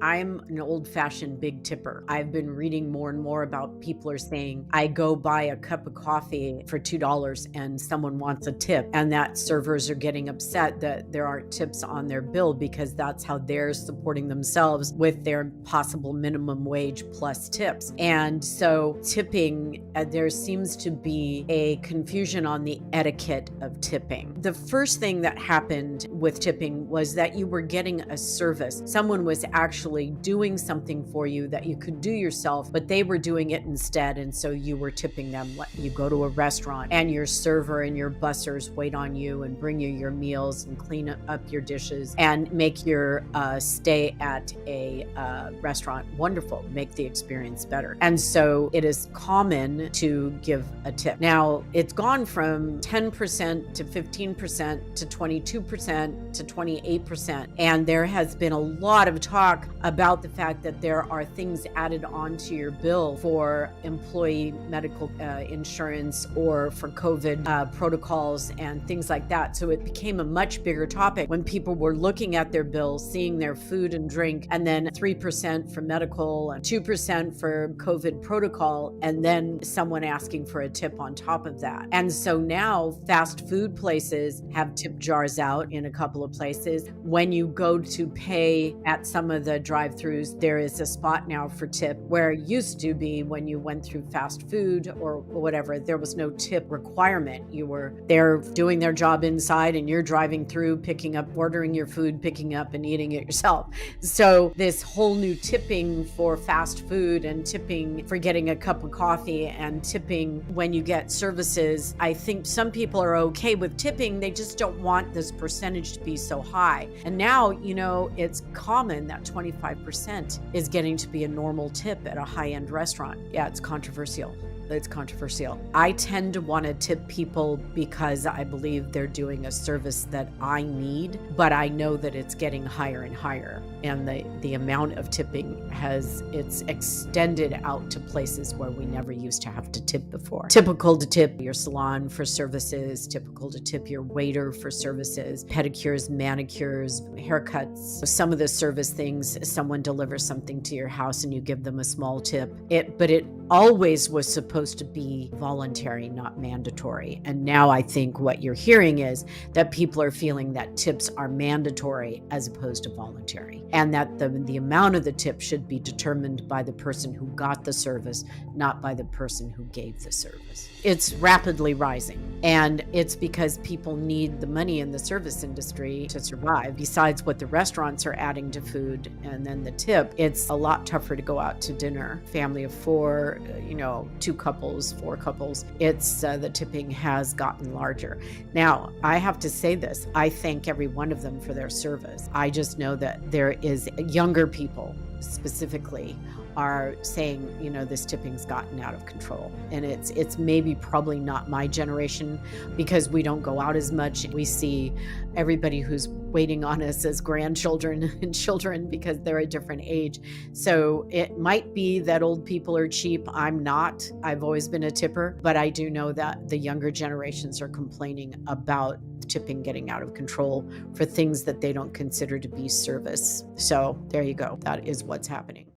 I'm an old-fashioned big tipper. I've been reading more and more about people are saying, I go buy a cup of coffee for $2 and someone wants a tip, and that servers are getting upset that there aren't tips on their bill because that's how they're supporting themselves with their possible minimum wage plus tips. And so tipping, there seems to be a confusion on the etiquette of tipping. The first thing that happened with tipping was that you were getting a service. Someone was actually doing something for you that you could do yourself, but they were doing it instead. And so you were tipping them. You go to a restaurant and your server and your bussers wait on you and bring you your meals and clean up your dishes and make your stay at a restaurant wonderful, make the experience better. And so it is common to give a tip. Now, it's gone from 10% to 15% to 22% to 28%. And there has been a lot of talk about the fact that there are things added onto your bill for employee medical insurance or for COVID protocols and things like that. So it became a much bigger topic when people were looking at their bill, seeing their food and drink, and then 3% for medical and 2% for COVID protocol, and then someone asking for a tip on top of that. And so now fast food places have tip jars out in a couple of places. When you go to pay at some of the drive-throughs, there is a spot now for tip, where it used to be when you went through fast food or whatever, there was no tip requirement. You were there doing their job inside and you're driving through, picking up, ordering your food, picking up and eating it yourself. So this whole new tipping for fast food and tipping for getting a cup of coffee and tipping when you get services, I think some people are okay with tipping. They just don't want this percentage to be so high. And now, it's common that 25% is getting to be a normal tip at a high-end restaurant. Yeah, it's controversial. I tend to want to tip people because I believe they're doing a service that I need, but I know that it's getting higher and higher. And the amount of tipping it's extended out to places where we never used to have to tip before. Typical to tip your salon for services, typical to tip your waiter for services, pedicures, manicures, haircuts. Some of the service things, someone delivers something to your house and you give them a small tip. But it always was supposed to be voluntary, not mandatory. And now I think what you're hearing is that people are feeling that tips are mandatory as opposed to voluntary, and that the amount of the tip should be determined by the person who got the service, not by the person who gave the service. It's rapidly rising, and it's because people need the money in the service industry to survive. Besides what the restaurants are adding to food and then the tip, it's a lot tougher to go out to dinner. Family of four, 2 couples, 4 couples, the tipping has gotten larger. Now, I have to say this, I thank every one of them for their service. I just know that there is younger people specifically are saying, this tipping's gotten out of control. And it's maybe probably not my generation because we don't go out as much. We see everybody who's waiting on us as grandchildren and children because they're a different age. So it might be that old people are cheap. I'm not. I've always been a tipper, but I do know that the younger generations are complaining about tipping getting out of control for things that they don't consider to be service. So there you go. That is what's happening.